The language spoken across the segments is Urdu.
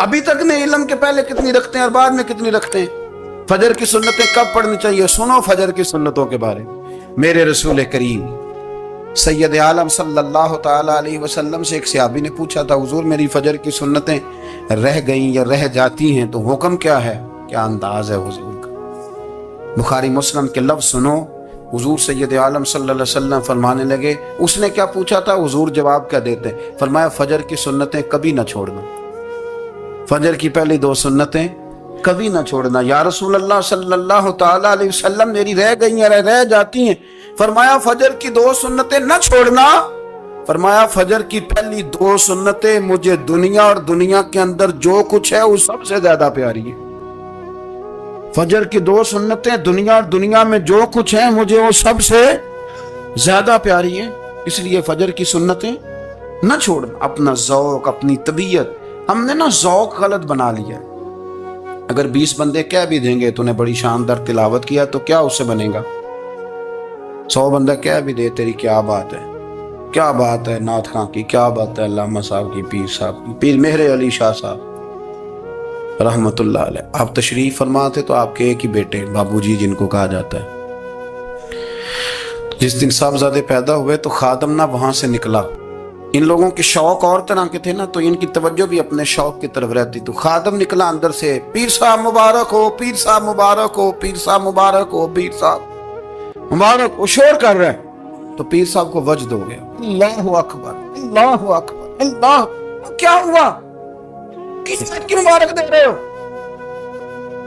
ابھی تک نے علم کے پہلے کتنی رکھتے ہیں اور بعد میں کتنی رکھتے ہیں. فجر کی سنتیں کب پڑھنی چاہیے؟ سنو فجر کی سنتوں کے بارے میں. میرے رسول کریم سید عالم صلی اللہ تعالی علیہ وسلم سے ایک صحابی نے پوچھا تھا، حضور میری فجر کی سنتیں رہ گئیں یا رہ جاتی ہیں تو حکم کیا ہے؟ کیا انداز ہے حضور کا. بخاری مسلم کے لفظ سنو. حضور سید عالم صلی اللہ علیہ وسلم فرمانے لگے، اس نے کیا پوچھا تھا، حضور جواب کیا دیتے؟ فرمایا فجر کی سنتیں کبھی نہ چھوڑنا، فجر کی پہلی 2 سنتیں کبھی نہ چھوڑنا. یا رسول اللہ صلی اللہ تعالی علیہ وسلم میری رہ گئی ہیں، رہ جاتی ہیں. فرمایا فجر کی 2 سنتیں نہ چھوڑنا. فرمایا فجر کی پہلی 2 سنتیں مجھے دنیا اور دنیا کے اندر جو کچھ ہے وہ سب سے زیادہ پیاری ہے. فجر کی 2 سنتیں دنیا اور دنیا میں جو کچھ ہیں مجھے وہ سب سے زیادہ پیاری ہیں. اس لیے فجر کی سنتیں نہ چھوڑنا. اپنا ذوق، اپنی طبیعت، ہم نے نا ذوق غلط بنا لیا. اگر 20 بندے کہہ بھی دیں گے تو نے بڑی شاندار تلاوت کیا تو کیا اس سے بنے گا؟ 100 بندہ کہہ بھی دے تیری کیا بات ہے، کیا بات ہے نعت خاں کی، کیا بات ہے علامہ صاحب کی، پیر صاحب کی، پیر مہر علی شاہ صاحب رحمت اللہ علیہ. آپ تشریف فرما تھے تو آپ کے ایک ہی بیٹے بابو جی جن کو کہا جاتا ہے، جس دن صاحبزادے پیدا ہوئے تو خادم نہ وہاں سے نکلا. ان لوگوں کے شوق اور طرح کے تھے نا، تو ان کی توجہ بھی اپنے شوق کی طرف رہتی. تو خادم نکلا اندر سے، پیر صاحب مبارک ہو، پیر صاحب مبارک ہو، پیر صاحب مبارک ہو، پیر صاحب مبارک ہو، شور کر رہے ہیں. تو پیر صاحب کو وجد ہو گیا، اللہ اکبر اللہ اکبر اللہ. کیا ہوا؟ کس بات کی مبارک دے رہے ہو؟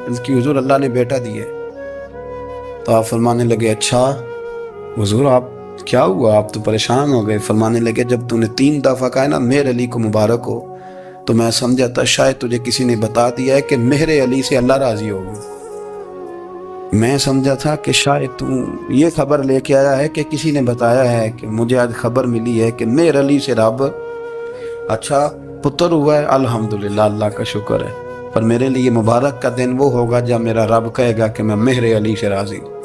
اس کی حضور اللہ نے بیٹا دی ہے. تو آپ فرمانے لگے اچھا حضور آپ کیا ہوا، آپ تو پریشان ہو گئے. فرمانے لگے جب تو نے 3 دفعہ کہا نا مہر علی کو مبارک ہو تو میں سمجھا تھا شاید تجھے کسی نے بتا دیا ہے کہ مہر علی سے اللہ راضی ہوگا. میں سمجھا تھا کہ شاید تو یہ خبر لے کے آیا ہے کہ کسی نے بتایا ہے کہ مجھے آج خبر ملی ہے کہ مہر علی سے رب اچھا پتر ہوا ہے. الحمدللہ اللہ کا شکر ہے. پر میرے لیے مبارک کا دن وہ ہوگا جب میرا رب کہے گا کہ میں مہر علی سے راضی ہوں.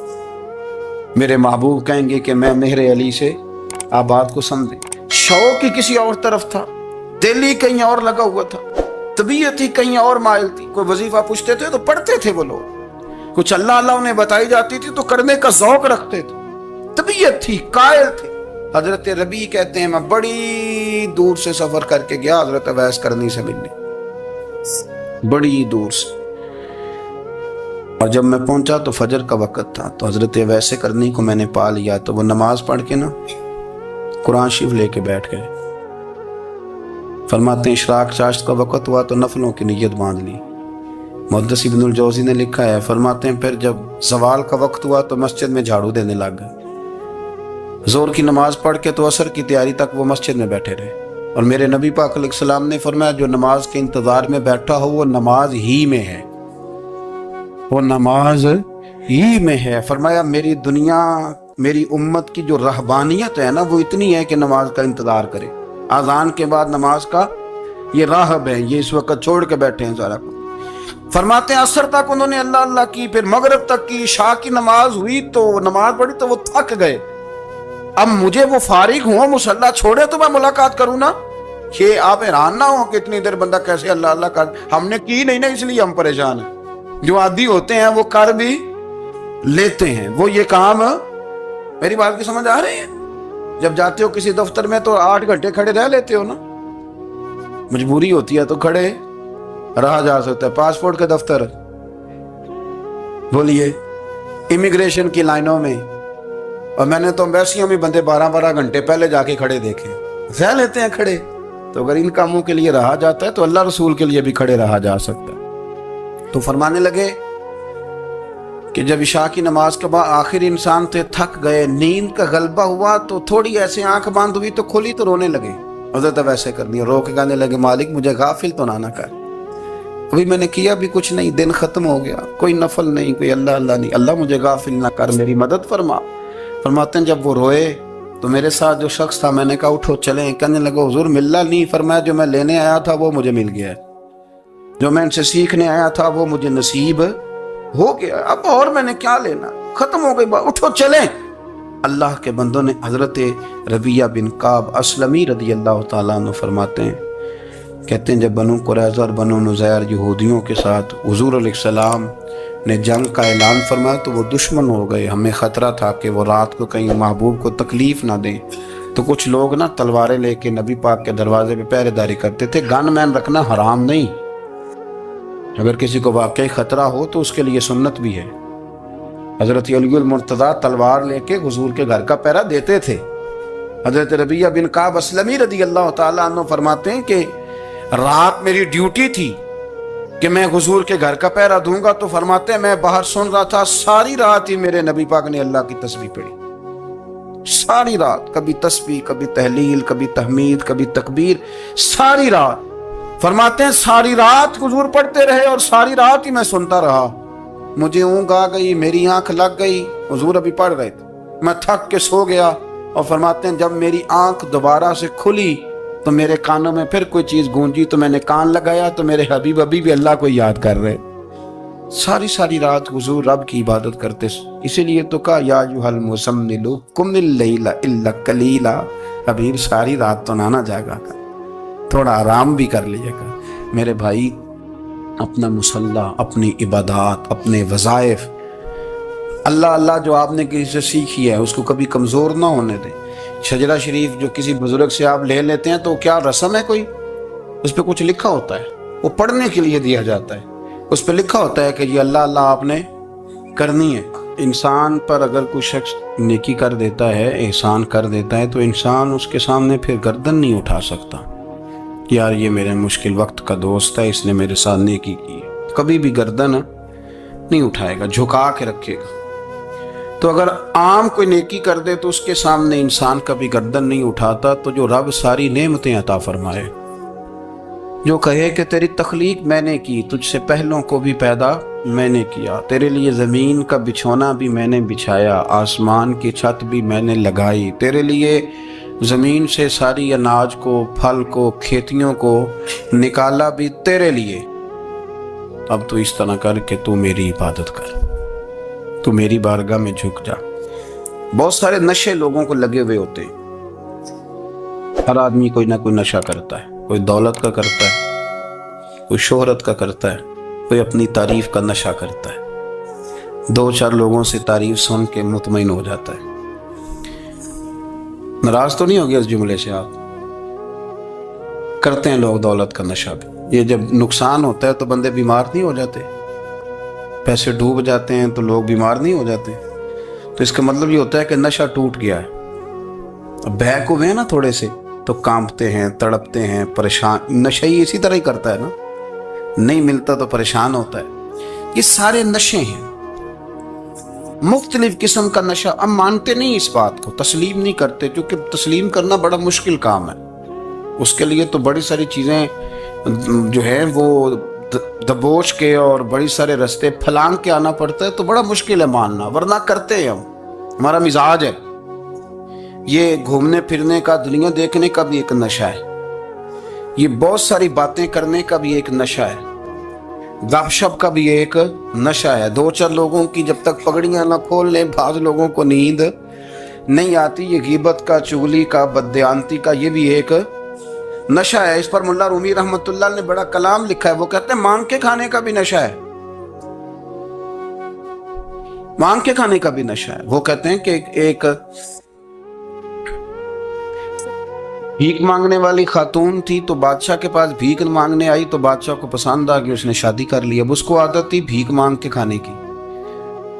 میرے محبوب کہیں گے کہ میں مہر علی سے. آپ بات کو سمجھیں. شوق ہی کسی اور طرف تھا، دل ہی کہیں اور لگا ہوا تھا، طبیعت ہی کہیں اور مائل تھی. کوئی وظیفہ پوچھتے تھے تو پڑھتے تھے وہ لوگ، کچھ اللہ اللہ انہیں بتائی جاتی تھی تو کرنے کا ذوق رکھتے تھے، طبیعت تھی، قائل تھے. حضرت ربیع کہتے ہیں میں بڑی دور سے سفر کر کے گیا حضرت اویس کرنی سے ملنے، بڑی دور سے. اور جب میں پہنچا تو فجر کا وقت تھا. تو حضرت اویس کرنی کو میں نے پا لیا. تو وہ نماز پڑھ کے نا قرآن شریف لے کے بیٹھ گئے. فرماتے ہیں اشراق چاشت کا وقت ہوا تو نفلوں کی نیت باندھ لی. محدث ابن الجوزی نے لکھا ہے، فرماتے ہیں پھر جب زوال کا وقت ہوا تو مسجد میں جھاڑو دینے لگ گئے. زور کی نماز پڑھ کے تو عصر کی تیاری تک وہ مسجد میں بیٹھے رہے. اور میرے نبی پاک علیہ السلام نے فرمایا جو نماز کے انتظار میں بیٹھا ہو وہ نماز ہی میں ہے، وہ نماز ہی میں ہے. فرمایا میری دنیا، میری امت کی جو رہبانیت ہے نا وہ اتنی ہے کہ نماز کا انتظار کرے. اذان کے بعد نماز کا یہ راہب ہے، یہ اس وقت چھوڑ کے بیٹھے ہیں سارا کچھ. فرماتے ہیں عصر تک انہوں نے اللہ اللہ کی، پھر مغرب تک کی. عشاء کی نماز ہوئی تو نماز پڑھی تو وہ تھک گئے. اب مجھے وہ فارغ ہوں، مصلی چھوڑے تو میں ملاقات کروں نا. یہ آپ حیران نہ ہو کہ اتنی دیر بندہ کیسے اللہ اللہ کر. ہم نے کی نہیں نا اس لیے ہم پریشان ہیں. جو عادی ہوتے ہیں وہ کر بھی لیتے ہیں. وہ یہ کام، میری بات کی سمجھ آ رہی ہے؟ جب جاتے ہو کسی دفتر میں تو 8 گھنٹے کھڑے رہ لیتے ہو نا، مجبوری ہوتی ہے تو کھڑے رہا جا سکتا ہے. پاسپورٹ کے دفتر بولیے، امیگریشن کی لائنوں میں، اور میں نے تو ایمبیسیوں میں بندے 12 گھنٹے پہلے جا کے کھڑے دیکھے، رہ لیتے ہیں کھڑے. تو اگر ان کاموں کے لیے رہا جاتا ہے تو اللہ رسول کے لیے بھی کھڑے رہا جا سکتا ہے. تو فرمانے لگے کہ جب عشاء کی نماز کے بعد آخر انسان تھے، تھک گئے، نیند کا غلبہ ہوا تو تھوڑی ایسے آنکھ بند ہوئی تو کھولی تو رونے لگے. حضرت ویسے کرنی رو کے کہنے لگے مالک مجھے غافل تو نہ کر، ابھی میں نے کیا بھی کچھ نہیں، دن ختم ہو گیا، کوئی نفل نہیں، کوئی اللہ اللہ نہیں، اللہ مجھے غافل نہ کر، میری مدد فرما. فرماتے ہیں جب وہ روئے تو میرے ساتھ جو شخص تھا میں نے کہا اٹھو چلیں. کہنے لگا حضور ملنا نہیں. فرمایا جو میں لینے آیا تھا وہ مجھے مل گیا ہے، جو میں ان سے سیکھنے آیا تھا وہ مجھے نصیب ہو گیا، اب اور میں نے کیا لینا، ختم ہو گئی بات، اٹھو چلیں. اللہ کے بندوں نے حضرت ربیعہ بن کعب اسلمی رضی اللہ تعالیٰ عنہ فرماتے ہیں کہتے ہیں جب بنو قریظہ اور بنو نذیر یہودیوں کے ساتھ حضور علیہ السلام نے جنگ کا اعلان فرمایا تو وہ دشمن ہو گئے. ہمیں خطرہ تھا کہ وہ رات کو کہیں محبوب کو تکلیف نہ دیں، تو کچھ لوگ نا تلواریں لے کے نبی پاک کے دروازے پہ پہرے داری کرتے تھے. گن مین رکھنا حرام نہیں، اگر کسی کو واقعی خطرہ ہو تو اس کے لیے سنت بھی ہے. حضرت علی المرتضیٰ تلوار لے کے حضور کے گھر کا پہرا دیتے تھے. حضرت ربیعہ بن کعب اسلمی رضی اللہ تعالیٰ عنہ فرماتے ہیں کہ رات میری ڈیوٹی تھی کہ میں حضور کے گھر کا پہرا دوں گا، تو فرماتے ہیں میں باہر سن رہا تھا، ساری رات ہی میرے نبی پاک نے اللہ کی تسبیح پڑھی. ساری رات، کبھی تسبیح، کبھی تحلیل، کبھی تحمید، کبھی تکبیر، ساری رات. فرماتے ہیں ساری رات حضور پڑھتے رہے اور ساری رات ہی میں سنتا رہا. مجھے اونگ آ گئی، میری آنکھ لگ گئی، حضور ابھی پڑھ رہے تھے، میں تھک کے سو گیا. اور فرماتے ہیں جب میری آنکھ دوبارہ سے کھلی تو میرے کانوں میں پھر کوئی چیز گونجی، تو میں نے کان لگایا تو میرے حبیب ابھی بھی اللہ کو یاد کر رہے. ساری رات حضور رب کی عبادت کرتے. اسی لیے تو کہا یا ایھا المزمل قم اللیل الا قلیلا، حبیب ساری رات تو نہ جاگا کر، تھوڑا آرام بھی کر لیے گا. میرے بھائی اپنا مصلی، اپنی عبادات، اپنے وظائف، اللہ جو آپ نے کسی سے سیکھی ہے اس کو کبھی کمزور نہ ہونے دیں. شجرہ شریف جو کسی بزرگ سے آپ لے لیتے ہیں تو کیا رسم ہے کوئی؟ اس پہ کچھ لکھا ہوتا ہے، وہ پڑھنے کے لیے دیا جاتا ہے. اس پہ لکھا ہوتا ہے کہ یہ اللہ آپ نے کرنی ہے. انسان پر اگر کوئی شخص نیکی کر دیتا ہے، احسان کر دیتا ہے، تو انسان اس کے سامنے پھر گردن نہیں اٹھا سکتا. یار یہ میرے مشکل وقت کا دوست ہے، اس نے میرے ساتھ نیکی کی ہے، کبھی بھی گردن نہیں اٹھائے گا، جھکا کے رکھے گا. تو اگر عام کوئی نیکی کر دے تو اس کے سامنے انسان کبھی گردن نہیں اٹھاتا. تو جو رب ساری نعمتیں عطا فرمائے، جو کہے کہ تیری تخلیق میں نے کی، تجھ سے پہلوں کو بھی پیدا میں نے کیا، تیرے لیے زمین کا بچھونا بھی میں نے بچھایا، آسمان کی چھت بھی میں نے لگائی، تیرے لیے زمین سے ساری اناج کو، پھل کو، کھیتیوں کو نکالا بھی تیرے لیے. اب تو اس طرح کر کہ تو میری عبادت کر، تو میری بارگاہ میں جھک جا. بہت سارے نشے لوگوں کو لگے ہوئے ہوتے ہیں. ہر آدمی کوئی نہ کوئی نشہ کرتا ہے. کوئی دولت کا کرتا ہے، کوئی شہرت کا کرتا ہے، کوئی اپنی تعریف کا نشہ کرتا ہے. 2-4 لوگوں سے تعریف سن کے مطمئن ہو جاتا ہے. ناراض تو نہیں ہو گیا اس جملے سے؟ آپ کرتے ہیں لوگ دولت کا نشہ بھی. یہ جب نقصان ہوتا ہے تو بندے بیمار نہیں ہو جاتے؟ پیسے ڈوب جاتے ہیں تو لوگ بیمار نہیں ہو جاتے؟ تو اس کا مطلب یہ ہوتا ہے کہ نشہ ٹوٹ گیا ہے. اب بہک ہوئے ہیں نا تھوڑے سے تو کانپتے ہیں، تڑپتے ہیں، پریشان. نشہ ہی اسی طرح ہی کرتا ہے نا، نہیں ملتا تو پریشان ہوتا ہے. یہ سارے نشے ہیں، مختلف قسم کا نشہ. اب مانتے نہیں اس بات کو، تسلیم نہیں کرتے، کیونکہ تسلیم کرنا بڑا مشکل کام ہے. اس کے لیے تو بڑی ساری چیزیں جو ہیں وہ دبوچ کے اور بڑی سارے رستے پھلانگ کے آنا پڑتا ہے. تو بڑا مشکل ہے ماننا، ورنہ کرتے ہیں ہم. ہمارا مزاج ہے. یہ گھومنے پھرنے کا، دنیا دیکھنے کا بھی ایک نشہ ہے. یہ بہت ساری باتیں کرنے کا بھی ایک نشہ ہے. گپ شپ کا بھی ایک نشہ ہے. 2-4 لوگوں کی جب تک پگڑیاں نہ کھول لیں، بعض لوگوں کو نیند نہیں آتی. یہ غیبت کا، چغلی کا، بددیانتی کا یہ بھی ایک نشہ ہے. اس پر ملا رومی رحمۃ اللہ نے بڑا کلام لکھا ہے. وہ کہتے ہیں مانگ کے کھانے کا بھی نشہ ہے، مانگ کے کھانے کا بھی نشہ ہے. وہ کہتے ہیں کہ ایک بھیک مانگنے والی خاتون تھی، تو بادشاہ کے پاس بھیک مانگنے آئی تو بادشاہ کو پسند آ گئی، اس نے شادی کر لی. اب اس کو عادت تھی بھیک مانگ کے کھانے کی،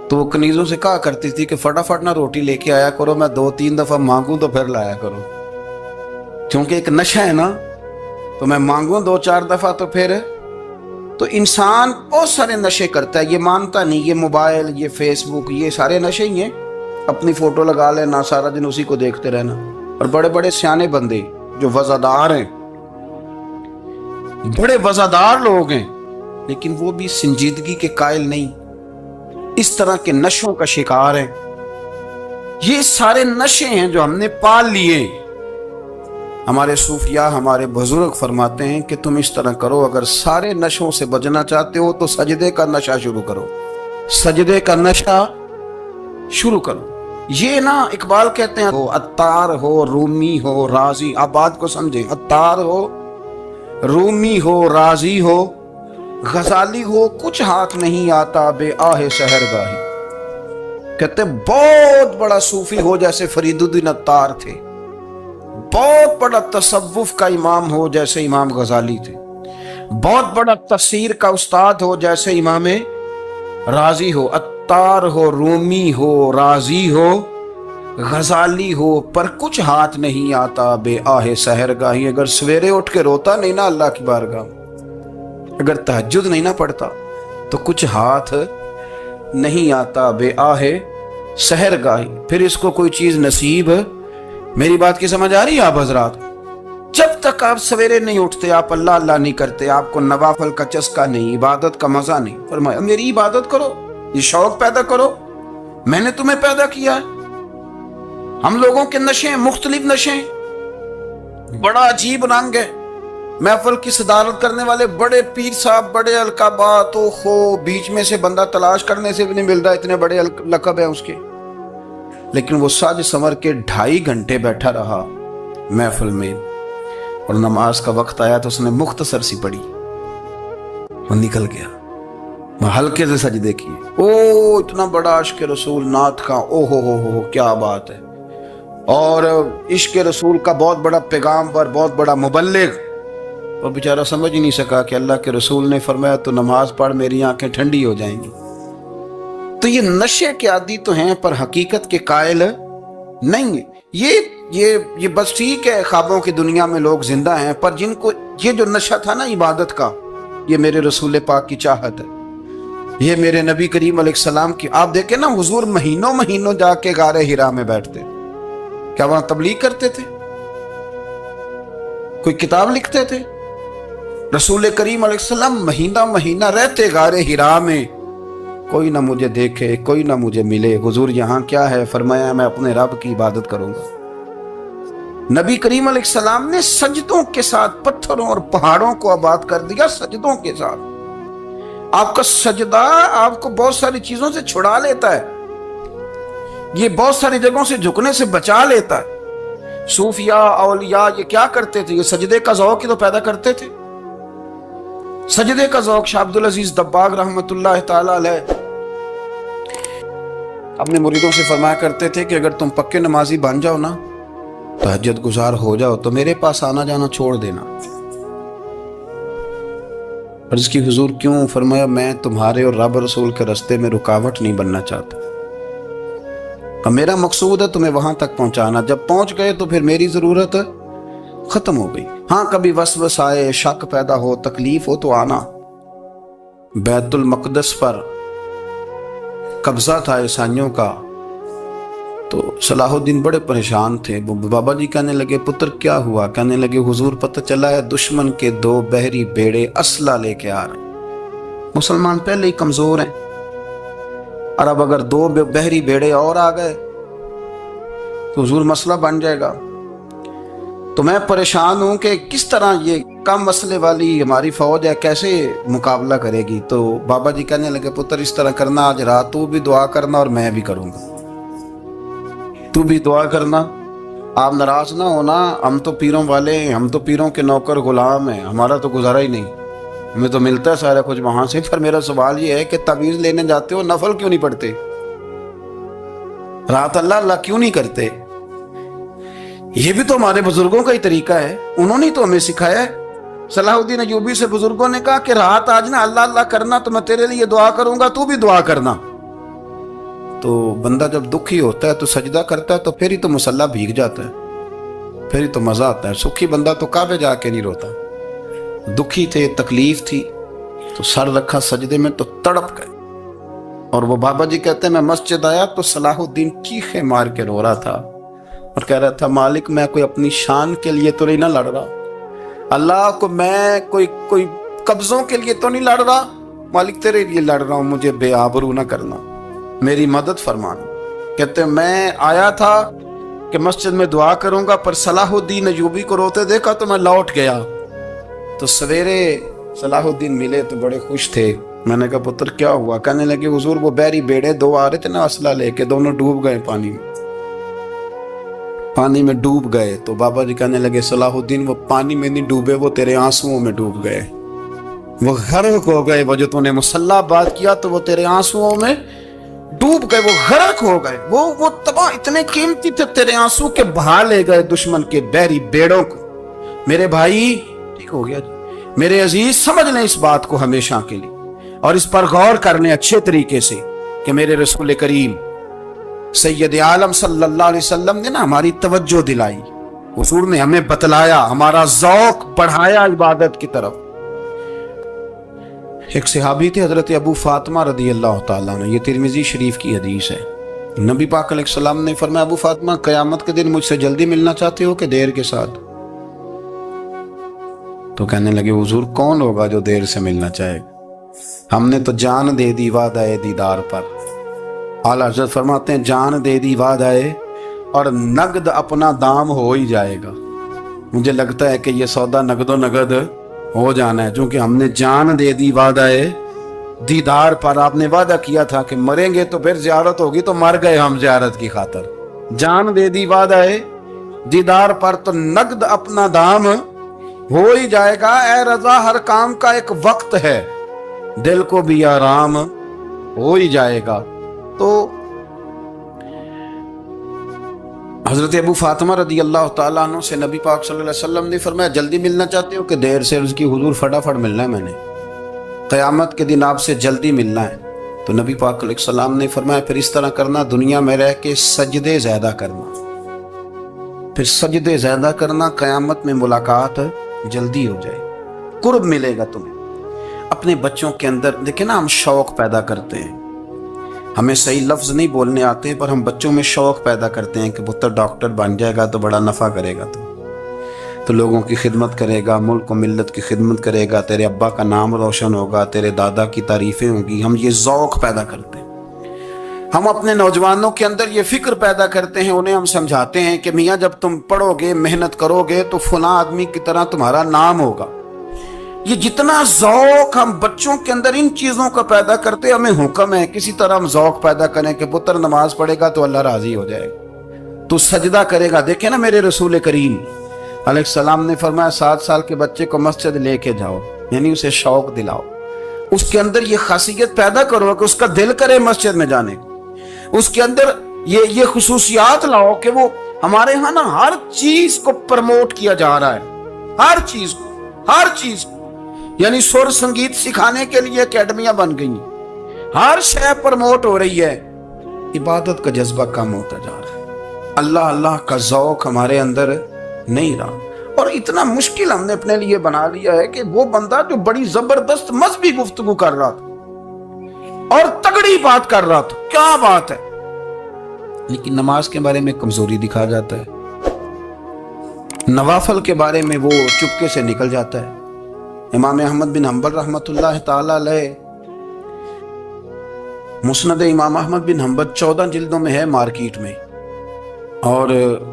تو وہ کنیزوں سے کہا کرتی تھی کہ فٹافٹ نہ روٹی لے کے آیا کرو، میں 2-3 دفعہ مانگوں تو پھر لایا کرو. کیونکہ ایک نشہ ہے نا، تو میں مانگوں 2-4 دفعہ تو پھر. تو انسان بہت سارے نشے کرتا ہے، یہ مانتا نہیں. یہ موبائل، یہ فیس بک، یہ سارے نشے ہی ہیں. اپنی فوٹو لگا لینا، سارا دن اسی کو دیکھتے رہنا. اور بڑے بڑے سیانے بندے جو وزادار ہیں، بڑے وزادار لوگ ہیں، لیکن وہ بھی سنجیدگی کے قائل نہیں، اس طرح کے نشوں کا شکار ہیں. یہ سارے نشے ہیں جو ہم نے پال لیے. ہمارے صوفیاء، ہمارے بزرگ فرماتے ہیں کہ تم اس طرح کرو، اگر سارے نشوں سے بچنا چاہتے ہو تو سجدے کا نشہ شروع کرو. سجدے کا نشہ شروع کرو. یہ نا اقبال کہتے ہیں عطار ہو، رومی ہو، رازی. آپ بات کو سمجھیں، عطار ہو، رومی ہو راضی ہو غزالی ہو کچھ ہاتھ نہیں آتا بے آہ سحر گاہی. کہتے بہت بڑا صوفی ہو جیسے فرید الدین عطار تھے, بہت بڑا تصوف کا امام ہو جیسے امام غزالی تھے, بہت بڑا تفسیر کا استاد ہو جیسے امام رازی ہو, عطار ہو رومی ہو رازی ہو غزالی ہو, پر کچھ ہاتھ نہیں آتا بے آہ سحر گاہی. اگر سویرے اٹھ کے روتا نہیں نا اللہ کی بارگاہ, اگر تہجد نہیں نہ پڑھتا تو کچھ ہاتھ نہیں آتا بے آہ سحر گاہی. پھر اس کو کوئی چیز نصیب, میری بات کی سمجھ آ رہی ہے آپ حضرات؟ جب تک آپ سویرے نہیں اٹھتے, آپ اللہ اللہ نہیں کرتے, آپ کو نوافل کا چسکا نہیں, عبادت کا مزہ نہیں, فرمایا میری عبادت کرو, یہ شوق پیدا کرو, میں نے تمہیں پیدا کیا ہے. ہم لوگوں کے نشے مختلف نشے, بڑا عجیب رنگ ہے. محفل کی صدارت کرنے والے بڑے پیر صاحب, بڑے القابات ہو, بیچ میں سے بندہ تلاش کرنے سے بھی نہیں مل رہا, اتنے بڑے لقب ہیں اس کے, لیکن وہ ساج سنور کے 2.5 گھنٹے بیٹھا رہا محفل میں, اور نماز کا وقت آیا تو اس نے مختصر سی پڑھی, وہ نکل گیا, وہ ہلکے سے سجدے کیے. او اتنا بڑا عشق رسول نعت کا, او ہو کیا بات ہے. اور عشق رسول کا بہت بڑا پیغامبر, بہت بڑا مبلغ, اور بیچارہ سمجھ ہی نہیں سکا کہ اللہ کے رسول نے فرمایا تو نماز پڑھ میری آنکھیں ٹھنڈی ہو جائیں گی. تو یہ نشے کے عادی تو ہیں پر حقیقت کے قائل نہیں ہیں. یہ بس ٹھیک ہے, خوابوں کی دنیا میں لوگ زندہ ہیں, پر جن کو یہ جو نشہ تھا نا عبادت کا, یہ میرے رسول پاک کی چاہت ہے, یہ میرے نبی کریم علیہ السلام کی. آپ دیکھیں نا حضور مہینوں جا کے غار حرا میں بیٹھتے, کیا وہاں تبلیغ کرتے تھے, کوئی کتاب لکھتے تھے؟ رسول کریم علیہ السلام مہینہ رہتے غار حرا میں, کوئی نہ مجھے دیکھے, کوئی نہ مجھے ملے. حضور یہاں کیا ہے؟ فرمایا میں اپنے رب کی عبادت کروں گا. نبی کریم علیہ السلام نے سجدوں کے ساتھ پتھروں اور پہاڑوں کو آباد کر دیا, سجدوں کے ساتھ. آپ کا سجدہ آپ کو بہت ساری چیزوں سے چھڑا لیتا ہے, یہ بہت ساری جگہوں سے جھکنے سے بچا لیتا ہے. صوفیاء اولیاء یہ کیا کرتے تھے؟ یہ سجدے کا ذوق ہی تو پیدا کرتے تھے, سجدے کا ذوق. شاہ عبدالعزیز دباغ رحمت اللہ تعالی علیہ اپنے مریدوں سے فرمایا کرتے تھے کہ اگر تم پکے نمازی بن جاؤ نا, تہجد گزار ہو جاؤ, تو میرے پاس آنا جانا چھوڑ دینا. عرض کی حضور کیوں؟ فرمایا میں تمہارے اور رب رسول کے راستے میں رکاوٹ نہیں بننا چاہتا, میرا مقصود ہے تمہیں وہاں تک پہنچانا. جب پہنچ گئے تو پھر میری ضرورت ختم ہو گئی. ہاں کبھی وسوس آئے, شک پیدا ہو, تکلیف ہو تو آنا. بیت المقدس پر قبضہ تھا عیسائیوں کا, تو صلاح الدین بڑے پریشان تھے. بابا جی کہنے لگے پتر کیا ہوا؟ کہنے لگے حضور پتہ چلا ہے دشمن کے 2 بحری بیڑے اسلحہ لے کے آ رہے ہیں. مسلمان پہلے ہی کمزور ہیں, اور اب اگر 2 بحری بیڑے اور آ گئے تو حضور مسئلہ بن جائے گا. تو میں پریشان ہوں کہ کس طرح یہ کم مسئلے والی ہماری فوج ہے کیسے مقابلہ کرے گی. تو بابا جی کہنے لگے پتر اس طرح کرنا, آج رات تو بھی دعا کرنا اور میں بھی کروں گا, تو بھی دعا کرنا. آپ ناراض نہ ہونا, ہم تو پیروں والے ہیں, ہم تو پیروں کے نوکر غلام ہیں, ہمارا تو گزارا ہی نہیں, ہمیں تو ملتا ہے سارا کچھ وہاں سے. پھر میرا سوال یہ ہے کہ تعویذ لینے جاتے ہو, نفل کیوں نہیں پڑھتے, رات اللہ کیوں نہیں کرتے؟ یہ بھی تو ہمارے بزرگوں کا ہی طریقہ ہے, انہوں نے تو ہمیں سکھایا ہے. صلاح الدین ایوبی سے بزرگوں نے کہا کہ رات آج نا اللہ کرنا, تو میں تیرے لیے دعا کروں گا, تو بھی دعا کرنا. تو بندہ جب دکھی ہوتا ہے تو سجدہ کرتا ہے, تو پھر ہی تو مصلی بھیگ جاتا ہے, پھر ہی تو مزہ آتا ہے. سکھی بندہ تو کعبے جا کے نہیں روتا. دکھی تھے, تکلیف تھی, تو سر رکھا سجدے میں تو تڑپ گئے. اور وہ بابا جی کہتے ہیں میں مسجد آیا تو صلاح الدین چیخے مار کے رو رہا تھا, اور کہہ رہا تھا مالک میں کوئی اپنی شان کے لیے تو نہیں نہ لڑ رہا, اللہ کو میں کوئی قبضوں کے لیے تو نہیں لڑ رہا, مالک تیرے لیے لڑ رہا ہوں, مجھے بے آبرو نہ کرنا, میری مدد فرمانا. کہتے ہیں میں آیا تھا کہ مسجد میں دعا کروں گا, پر صلاح الدین ایوبی کو روتے دیکھا تو میں لوٹ گیا. تو سویرے صلاح الدین ملے تو بڑے خوش تھے. میں نے کہا پتر کیا ہوا؟ کہنے لگے حضور وہ بحری بیڑے 2 آ رہے تھے نا اسلحہ لے کے, دونوں ڈوب گئے پانی میں. پانی میں ڈوب گئے تو بابا جی کہنے لگے صلاح الدین وہ پانی میں نہیں ڈوبے، وہ تیرے آنسوؤں میں ڈوب گئے، وہ غرق ہو گئے، وہ جو تو نے مسلح بات کیا تو وہ تیرے آنسوؤں میں ڈوب گئے، وہ غرق ہو گئے، وہ تباہ اتنے قیمتی تھے، تیرے آنسو کے بہا لے گئے دشمن کے بحری بیڑوں کو۔ میرے بھائی ٹھیک ہو گیا جی، میرے عزیز سمجھ لیں اس بات کو ہمیشہ کے لیے، اور اس پر غور کر لیں اچھے طریقے سے کہ میرے رسول کریم سید عالم صلی اللہ علیہ وسلم نے نا ہماری توجہ دلائی، حضور نے ہمیں بتلایا، ہمارا ذوق بڑھایا عبادت کی طرف۔ ایک صحابی تھے حضرت ابو فاطمہ رضی اللہ تعالیٰ عنہ، یہ ترمذی شریف کی حدیث ہے۔ نبی پاک علیہ السلام نے فرمایا ابو فاطمہ قیامت کے دن مجھ سے جلدی ملنا چاہتے ہو کہ دیر کے ساتھ؟ تو کہنے لگے حضور کون ہوگا جو دیر سے ملنا چاہے گا، ہم نے تو جان دے دی وعدہ دیدار پر۔ اعلیٰ حضرت فرماتے ہیں جان دے دی وعدہ اور نقد اپنا دام ہو ہی جائے گا۔ مجھے لگتا ہے کہ یہ سودا نقد و نقد ہو جانا ہے، چونکہ ہم نے جان دے دی وعدہ دیدار پر۔ آپ نے وعدہ کیا تھا کہ مریں گے تو پھر زیارت ہوگی، تو مر گئے ہم زیارت کی خاطر۔ جان دے دی وعدہ دیدار پر تو نقد اپنا دام ہو ہی جائے گا۔ اے رضا ہر کام کا ایک وقت ہے، دل کو بھی آرام ہو ہی جائے گا۔ تو حضرت ابو فاطمہ رضی اللہ تعالیٰ عنہ سے نبی پاک صلی اللہ علیہ وسلم نے فرمایا جلدی ملنا چاہتے ہو کہ دیر سے؟ اس کی حضور فٹافٹ ملنا ہے، میں نے قیامت کے دن آپ سے جلدی ملنا ہے۔ تو نبی پاک علیہ السلام نے فرمایا پھر اس طرح کرنا، دنیا میں رہ کے سجدے زیادہ کرنا، پھر سجدے زیادہ کرنا، قیامت میں ملاقات جلدی ہو جائے، قرب ملے گا تمہیں۔ اپنے بچوں کے اندر دیکھیں نا، ہم شوق پیدا کرتے ہیں، ہمیں صحیح لفظ نہیں بولنے آتے پر ہم بچوں میں شوق پیدا کرتے ہیں کہ پتر ڈاکٹر بن جائے گا تو بڑا نفع کرے گا، تو لوگوں کی خدمت کرے گا، ملک و ملت کی خدمت کرے گا، تیرے ابا کا نام روشن ہوگا، تیرے دادا کی تعریفیں ہوں گی۔ ہم یہ ذوق پیدا کرتے ہیں، ہم اپنے نوجوانوں کے اندر یہ فکر پیدا کرتے ہیں، انہیں ہم سمجھاتے ہیں کہ میاں جب تم پڑھو گے، محنت کرو گے تو فلاں آدمی کی طرح تمہارا نام ہوگا۔ یہ جتنا ذوق ہم بچوں کے اندر ان چیزوں کا پیدا کرتے، ہمیں حکم ہے کسی طرح ہم ذوق پیدا کریں کہ پتر نماز پڑھے گا تو اللہ راضی ہو جائے گا، تو سجدہ کرے گا۔ دیکھیں نا میرے رسول کریم علیہ السلام نے فرمایا 7 سال کے بچے کو مسجد لے کے جاؤ، یعنی اسے شوق دلاؤ، اس کے اندر یہ خاصیت پیدا کرو کہ اس کا دل کرے مسجد میں جانے کو، اس کے اندر یہ خصوصیات لاؤ کہ وہ ہمارے ہاں نا ہر چیز کو پروموٹ کیا جا رہا ہے، ہر چیز کو، یعنی سر سنگیت سکھانے کے لیے اکیڈمیاں بن گئی، ہر شے پروموٹ ہو رہی ہے، عبادت کا جذبہ کم ہوتا جا رہا ہے، اللہ کا ذوق ہمارے اندر نہیں رہا۔ اور اتنا مشکل ہم نے اپنے لیے بنا لیا ہے کہ وہ بندہ جو بڑی زبردست مذہبی گفتگو کر رہا تھا اور تگڑی بات کر رہا تھا، کیا بات ہے، لیکن نماز کے بارے میں کمزوری دکھا جاتا ہے، نوافل کے بارے میں وہ چپکے سے نکل جاتا ہے۔ امام احمد بن حنبل رحمۃ اللہ تعالی علیہ، مسند امام احمد بن حنبل 14 جلدوں میں ہے مارکیٹ میں، اور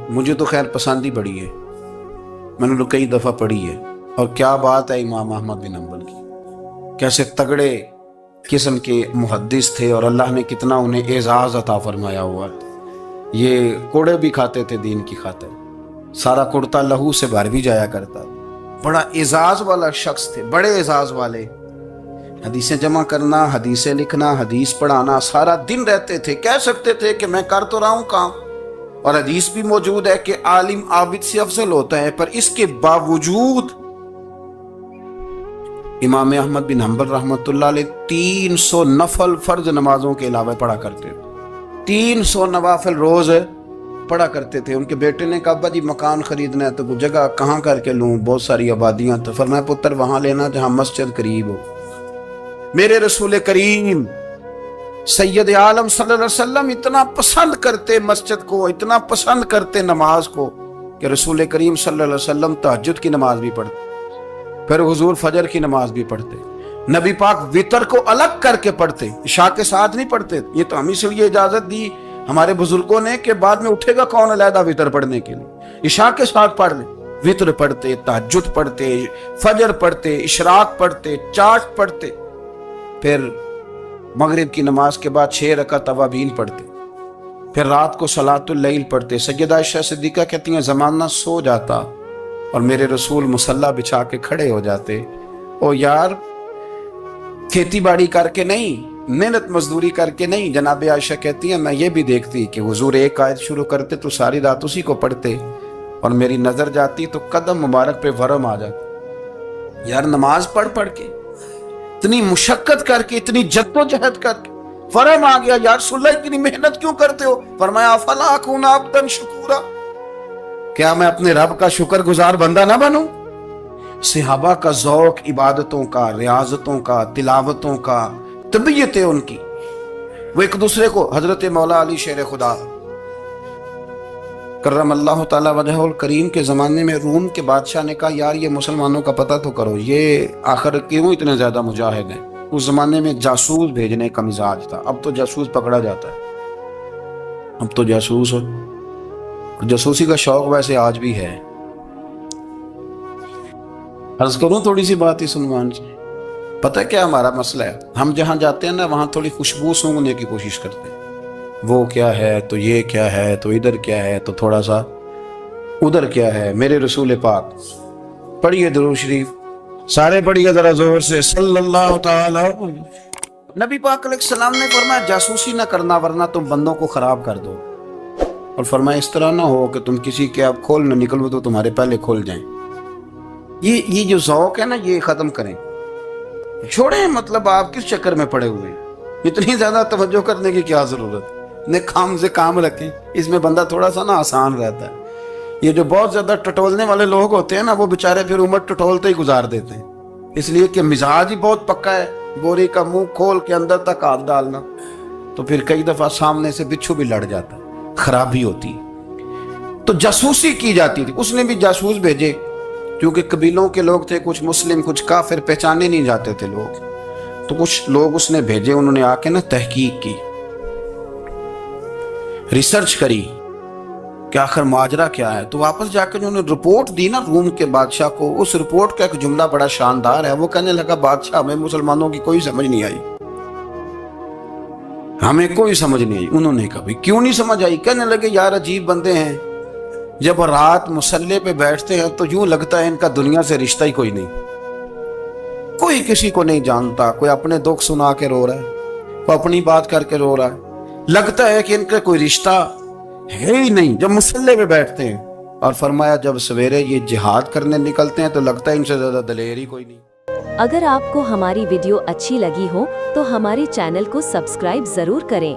مجھے تو خیر پسند ہی بڑی ہے، میں نے تو کئی دفعہ پڑھی ہے۔ اور کیا بات ہے امام احمد بن حنبل کی، کیسے تگڑے قسم کے محدث تھے اور اللہ نے کتنا انہیں اعزاز عطا فرمایا ہوا ہے۔ یہ کوڑے بھی کھاتے تھے دین کی خاطر، سارا کرتا لہو سے بھر بھی جایا کرتا، بڑا اعزاز والا شخص تھے، بڑے اعزاز والے، حدیثیں جمع کرنا، حدیثیں لکھنا، حدیث پڑھانا، سارا دن رہتے تھے۔ کہہ سکتے تھے کہ میں کر تو رہا ہوں کام، اور حدیث بھی موجود ہے کہ عالم عابد سے افضل ہوتا ہے، پر اس کے باوجود امام احمد بن حنبل رحمۃ اللہ علیہ 300 نفل فرض نمازوں کے علاوہ پڑھا کرتے تھے، 300 نوافل روز پڑھا کرتے تھے۔ ان کے بیٹے نے کہا ابا جی مکان خریدنا ہے تو جگہ کہاں کر کے لوں، بہت ساری آبادیاں، تو فرمایا پتر وہاں لینا جہاں مسجد قریب ہو۔ میرے رسول کریم سید عالم صلی اللہ علیہ وسلم اتنا پسند کرتے مسجد کو، اتنا پسند کرتے نماز کو کہ رسول کریم صلی اللہ علیہ وسلم تہجد کی نماز بھی پڑھتے، پھر حضور فجر کی نماز بھی پڑھتے، نبی پاک وتر کو الگ کر کے پڑھتے، عشاء کے ساتھ نہیں پڑھتے۔ یہ تو ہمیں سے یہ اجازت دی ہمارے بزرگوں نے کہ بعد میں اٹھے گا کون علیحدہ وتر پڑھنے کے لیے، عشاء کے ساتھ پڑھ لیں۔ وتر پڑھتے، تہجد پڑھتے، فجر پڑھتے، اشراق پڑھتے، چاش پڑھتے، پھر مغرب کی نماز کے بعد 6 رکعت اوابین پڑھتے، پھر رات کو صلاۃ اللیل پڑھتے. سیدہ عائشہ صدیقہ کہتی ہیں زمانہ سو جاتا اور میرے رسول مصلی بچھا کے کھڑے ہو جاتے. او یار کھیتی باڑی کر کے نہیں, محنت مزدوری کر کے نہیں. جناب عائشہ کہتی ہیں میں یہ بھی دیکھتی کہ حضور ایک آیت شروع کرتے تو ساری رات اسی کو پڑھتے, اور میری نظر جاتی تو قدم مبارک پہ ورم آ جاتا. یار نماز پڑھ کے اتنی مشقت کر کے اتنی جد و جہد کر کے ورم آ گیا, یا رسول اللہ اتنی محنت کیوں کرتے ہو؟ فرمایا افلا اکون عبدا شکورا, کیا میں اپنے رب کا شکر گزار بندہ نہ بنوں؟ صحابہ کا ذوق عبادتوں کا, ریاضتوں کا, تلاوتوں کا, طبیعت ہے ان کی, وہ ایک دوسرے کو. حضرت مولا علی شیر خدا کرم اللہ تعالی وجہہ الکریم کے زمانے میں روم کے بادشاہ نے کہا یار یہ مسلمانوں کا پتہ تو کرو, یہ آخر کیوں اتنے زیادہ مجاہد ہیں. اس زمانے میں جاسوس بھیجنے کا مزاج تھا, اب تو جاسوس پکڑا جاتا ہے, اب تو جاسوس ہو, اور جاسوسی کا شوق ویسے آج بھی ہے. عرض کروں تھوڑی سی بات ہی سلمان سے, پتہ کیا ہمارا مسئلہ ہے؟ ہم جہاں جاتے ہیں نا وہاں تھوڑی خوشبو سونگنے کی کوشش کرتے ہیں. وہ کیا ہے تو یہ کیا ہے تو ادھر کیا ہے تو تھوڑا سا ادھر کیا ہے. میرے رسول پاک پڑھیے درود شریف, سارے پڑھیے ذرا زور سے, صلی اللہ تعالی. نبی پاک علیہ السلام نے فرمایا جاسوسی نہ کرنا ورنہ تم بندوں کو خراب کر دو, اور فرمایا اس طرح نہ ہو کہ تم کسی کے آپ کھول نہ نکلو تو تمہارے پہلے کھول جائیں. یہ جو ذوق ہے نا یہ ختم کریں, چھوڑیں. مطلب آپ کس چکر میں پڑے ہوئے ہیں, اتنی زیادہ توجہ کرنے کی کیا ضرورت ہے؟ نے کام سے کام رکھیں, اس میں بندہ تھوڑا سا نا آسان رہتا ہے. یہ جو بہت زیادہ ٹٹولنے والے لوگ ہوتے ہیں نا وہ بےچارے پھر عمر ٹٹولتے ہی گزار دیتے ہیں, اس لیے کہ مزاج ہی بہت پکا ہے. بوری کا منہ کھول کے اندر تک ہاتھ ڈالنا, تو پھر کئی دفعہ سامنے سے بچھو بھی لڑ جاتا ہے, خرابی ہوتی. تو جاسوسی کی جاتی تھی. اس نے بھی جاسوس بھیجے کیونکہ قبیلوں کے لوگ تھے, کچھ مسلم کچھ کافر, پہچانے نہیں جاتے تھے لوگ. تو کچھ لوگ اس نے بھیجے, انہوں نے آ کے نا تحقیق کی, ریسرچ کری کہ آخر ماجرا کیا ہے. تو واپس جا کے انہوں نے رپورٹ دی نا روم کے بادشاہ کو. اس رپورٹ کا ایک جملہ بڑا شاندار ہے. وہ کہنے لگا بادشاہ ہمیں مسلمانوں کی کوئی سمجھ نہیں آئی, ہمیں کوئی سمجھ نہیں آئی. انہوں نے کہا کیوں نہیں سمجھ آئی؟ کہنے لگے یار عجیب بندے ہیں, جب رات مصلی پہ بیٹھتے ہیں تو یوں لگتا ہے ان کا دنیا سے رشتہ ہی کوئی نہیں, کوئی کسی کو نہیں جانتا. کوئی اپنے دکھ سنا کے رو رہا ہے, کوئی اپنی بات کر کے رو رہا ہے, لگتا ہے کہ ان کا کوئی رشتہ ہے ہی نہیں جب مصلی پہ بیٹھتے ہیں. اور فرمایا جب سویرے یہ جہاد کرنے نکلتے ہیں تو لگتا ہے ان سے زیادہ دلیر ہی کوئی نہیں. اگر آپ کو ہماری ویڈیو اچھی لگی ہو تو ہمارے چینل کو سبسکرائب ضرور کریں.